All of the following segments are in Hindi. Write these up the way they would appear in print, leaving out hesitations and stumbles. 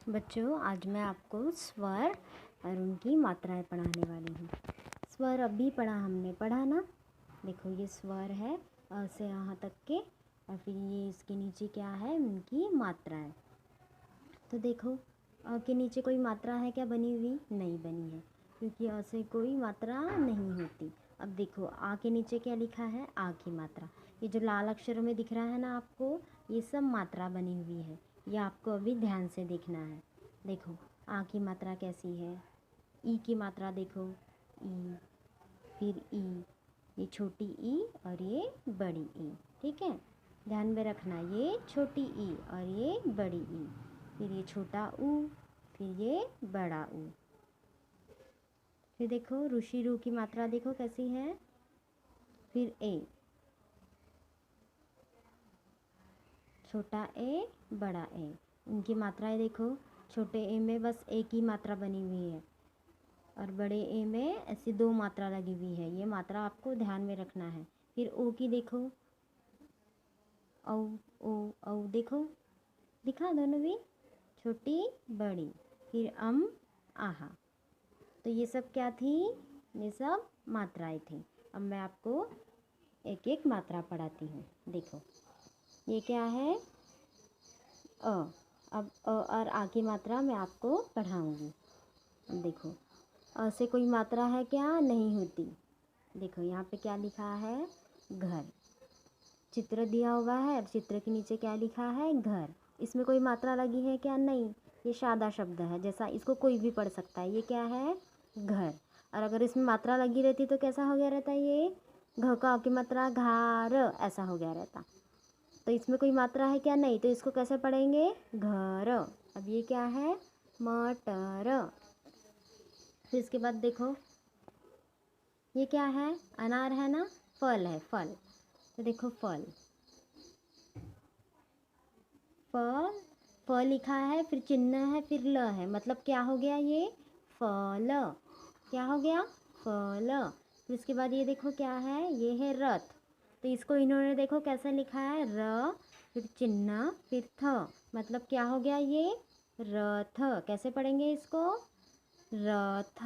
बच्चों, आज मैं आपको स्वर और उनकी मात्राएं पढ़ाने वाली हूँ। स्वर अभी पढ़ा ना। देखो, ये स्वर है अ से यहाँ तक के, और फिर ये इसके नीचे क्या है, उनकी मात्राएं। तो देखो, अ के नीचे कोई मात्रा है क्या बनी हुई? नहीं बनी है, क्योंकि अ से कोई मात्रा नहीं होती। अब देखो, आ के नीचे क्या लिखा है? आ की मात्रा। ये जो लाल अक्षरों में दिख रहा है ना आपको, ये सब मात्रा बनी हुई है। ये आपको अभी ध्यान से देखना है। देखो, आ की मात्रा कैसी है? ई की मात्रा देखो, ई, फिर ई, ये छोटी ई और ये बड़ी ई। ठीक है, ध्यान में रखना, ये छोटी ई और ये बड़ी ई, फिर ये छोटा ऊ, फिर ये बड़ा ऊ। फिर देखो, ऋषि रू की मात्रा देखो कैसी है, फिर ए, छोटा ए, बड़ा ए। इनकी मात्राएं देखो, छोटे ए में बस एक ही मात्रा बनी हुई है, और बड़े ए में ऐसी दो मात्रा लगी हुई है। ये मात्रा आपको ध्यान में रखना है। फिर ओ की देखो, औ, ओ, औ देखो, दिखा दोनों भी, छोटी बड़ी। फिर आहा। तो ये सब क्या थी? ये सब मात्राएं थी। अब मैं आपको एक एक मात्रा पढ़ाती हूँ। देखो, ये क्या है? अ। अब अ और आ की मात्रा मैं आपको पढ़ाऊँगी। अब देखो, अ से कोई मात्रा है क्या? नहीं होती। देखो, यहाँ पे क्या लिखा है? घर। चित्र दिया हुआ है, चित्र के नीचे क्या लिखा है? घर। इसमें कोई मात्रा लगी है क्या? नहीं, ये सादा शब्द है, जैसा इसको कोई भी पढ़ सकता है। ये क्या है? घर। और अगर इसमें मात्रा लगी रहती तो कैसा हो गया रहता? ये घ का की मात्रा घार, ऐसा हो गया रहता। तो इसमें कोई मात्रा है क्या? नहीं, तो इसको कैसे पढ़ेंगे? घर। अब ये क्या है? मटर। फिर इसके बाद देखो, ये क्या है? अनार है ना, फल है, फल। तो देखो, फल, फल, फ लिखा है, फिर चिन्ह है, फिर ल है, मतलब क्या हो गया? ये फल। क्या हो गया? फल। फिर इसके बाद ये देखो क्या है? ये है रथ। तो इसको इन्होंने देखो कैसे लिखा है? र, फिर चिन्ह, फिर थ, मतलब क्या हो गया? ये रथ। कैसे पढ़ेंगे इसको? रथ।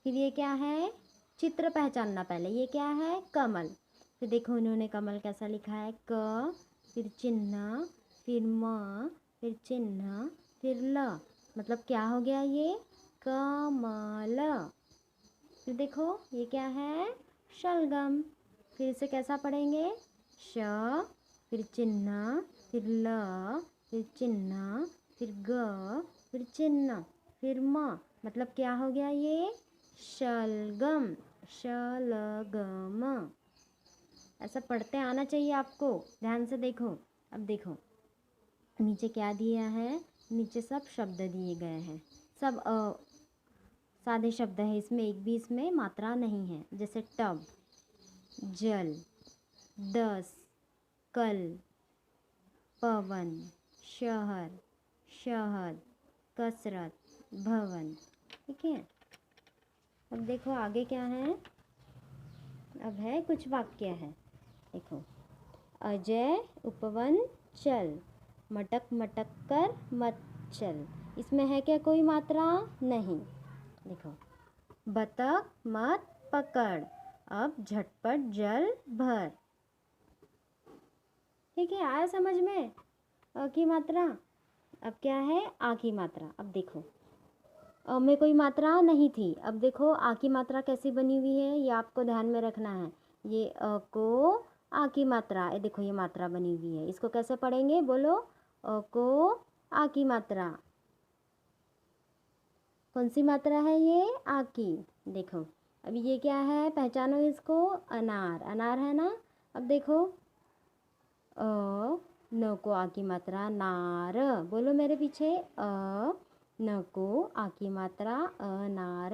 फिर ये क्या है? चित्र पहचानना पहले। ये क्या है? कमल। फिर देखो, उन्होंने कमल कैसा लिखा है? क, फिर चिन्ह, फिर म, फिर चिन्ह, फिर ल, मतलब क्या हो गया? ये कमल। फिर देखो, ये क्या है? शलगम। फिर इसे कैसा पढ़ेंगे? श, फिर चिन्ह, फिर ल, फिर चिन्ह, फिर ग, फिर चिन्ह, फिर म, मतलब क्या हो गया? ये शलगम। शलगम। ऐसा पढ़ते आना चाहिए आपको। ध्यान से देखो। अब देखो, नीचे क्या दिया है? नीचे सब शब्द दिए गए हैं, सब सादे शब्द है। इसमें एक भी इसमें मात्रा नहीं है, जैसे टब, जल, 10, कल, पवन, शहर, शहद, कसरत, भवन। ठीक है, अब देखो आगे क्या है। अब है कुछ वाक्य है। देखो, अजय उपवन चल, मटक मटक कर मत चल। इसमें है क्या कोई मात्रा? नहीं। देखो, बतख मत पकड़, अब झटपट जल भर। ठीक है, आया समझ में? अ की मात्रा। अब क्या है? आ की मात्रा। अब देखो, अ में कोई मात्रा नहीं थी। अब देखो, आ की मात्रा कैसी बनी हुई है, ये आपको ध्यान में रखना है। ये अ को आ की मात्रा, ये देखो, ये मात्रा बनी हुई है। इसको कैसे पढ़ेंगे? बोलो, अ को आ की मात्रा। कौन सी मात्रा है ये? आ की। देखो, अब ये क्या है? पहचानो इसको। अनार। अनार है ना। अब देखो, अ, न को आ की मात्रा नार। बोलो मेरे पीछे, न को आ की मात्रा अनार।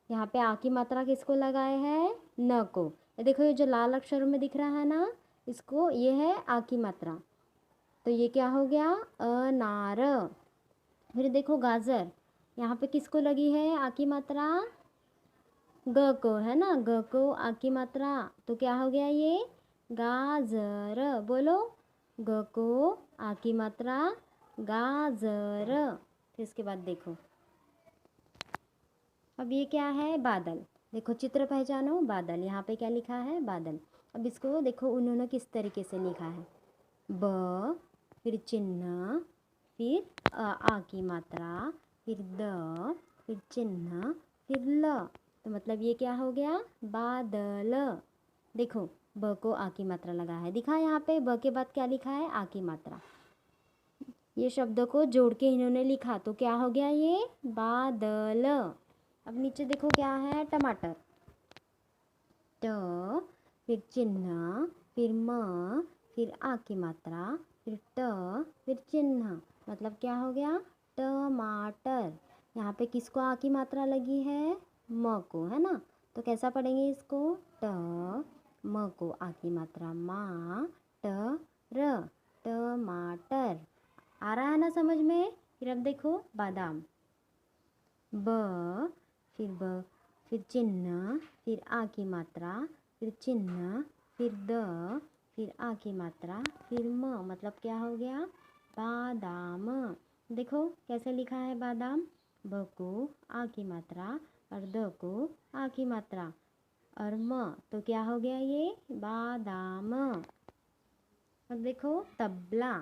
यहाँ पे आ की मात्रा किसको लगाए हैं? न को। ये देखो, ये जो लाल अक्षरों में दिख रहा है ना, इसको, ये है आ की मात्रा। तो ये क्या हो गया? अनार। फिर देखो, गाजर। यहाँ पे किसको लगी है आ की मात्रा? ग को, है ना। ग को आ की मात्रा, तो क्या हो गया? ये गाजर। बोलो, ग को आ की मात्रा गाजर। फिर इसके बाद देखो, अब ये क्या है, बादल। देखो चित्र पहचानो, बादल। यहाँ पे क्या लिखा है, बादल। अब इसको देखो उन्होंने किस तरीके से लिखा है, ब, फिर चिन्ह, फिर आ की मात्रा, फिर द, फिर चिन्ह, फिर ल। तो मतलब ये क्या हो गया, बादल। देखो ब को आ की मात्रा लगा है, दिखा यहाँ पे ब के बाद क्या लिखा है, आ की मात्रा। ये शब्दों को जोड़ के इन्होंने लिखा तो क्या हो गया, ये बादल। अब नीचे देखो क्या है, टमाटर। ट, फिर चिन्ह, फिर म, फिर आ की मात्रा, फिर ट, फिर चिन्ह। मतलब क्या हो गया, टमाटर। यहाँ पे किसको आ की मात्रा लगी है, म को, है ना। तो कैसा पढ़ेंगे इसको, ट, म को आ की मात्रा, मा, ट, र, टमाटर। आ रहा है ना समझ में। फिर अब देखो बादाम। ब, फिर चिन्ह, फिर आ की मात्रा, फिर चिन्ह, फिर द, फिर आ की मात्रा, फिर म। मतलब क्या हो गया, बादाम। देखो कैसे लिखा है बादाम, ब को आ की मात्रा और द को आ की मात्रा और म। तो क्या हो गया, ये बादाम। अब देखो तबला।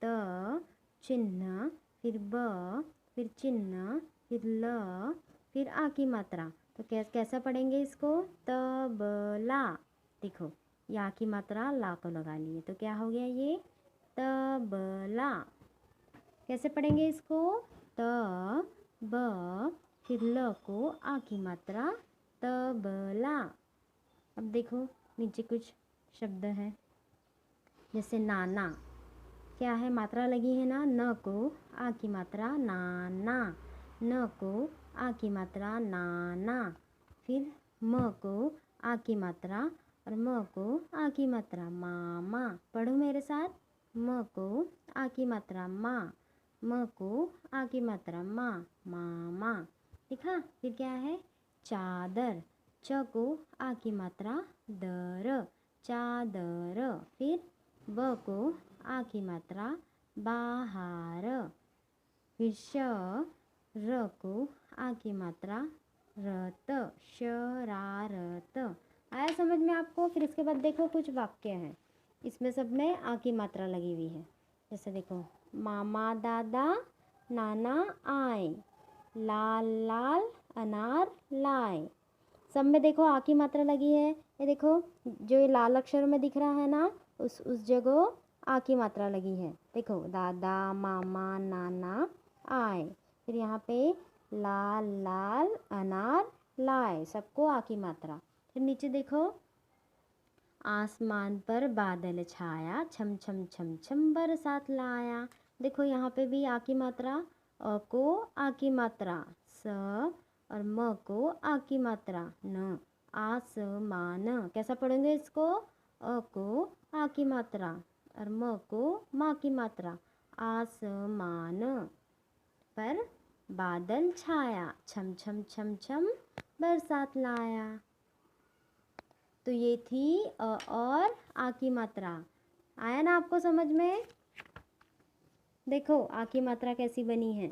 त, चिन्ह, फिर ब, फिर चिन्ह, फिर ल, फिर आ की मात्रा। तो कैसा पढ़ेंगे इसको, तबला। देखो ये आ की मात्रा ला को लगा लिए तो क्या हो गया, ये तबला। कैसे पढ़ेंगे इसको, त, ब, फिर ल को आ की मात्रा, तबला। अब देखो नीचे कुछ शब्द है, जैसे नाना। क्या है, मात्रा लगी है ना, न को आ की मात्रा, नाना। न को आ की मात्रा, नाना। फिर म को आ की मात्रा और म को आ की मात्रा, मामा। पढ़ो मेरे साथ, म को आ की मात्रा, माँ। म को आ की मात्रा, माँ, मामा। दिखा। फिर क्या है, चादर। च को आ की मात्रा, दर, चादर। फिर ब को आ की मात्रा, बाहर। फिर श, र को आ की मात्रा, रत, शरारत। आया समझ में आपको। फिर इसके बाद देखो कुछ वाक्य हैं, इसमें सब में आ की मात्रा लगी हुई है। जैसे देखो, मामा दादा नाना आए, लाल लाल अनार लाए। सब में देखो आ की मात्रा लगी है। ये देखो जो ये लाल अक्षर में दिख रहा है ना, उस जगह आ की मात्रा लगी है। देखो दादा मामा नाना आए। फिर यहाँ पे लाल लाल अनार लाए, सबको आ की मात्रा। फिर नीचे देखो, आसमान पर बादल छाया, छम छम छम छम बरसात लाया। देखो यहाँ पे भी आ की मात्रा, अ को आ की मात्रा, स और म को आ की मात्रा, न, आसमान। कैसा पढ़ेंगे इसको, अ को आ की मात्रा और म को मा की मात्रा, आसमान पर बादल छाया, छम छम छम छम बरसात लाया। तो ये थी और आ की मात्रा। आया ना आपको समझ में। देखो आ की मात्रा कैसी बनी है।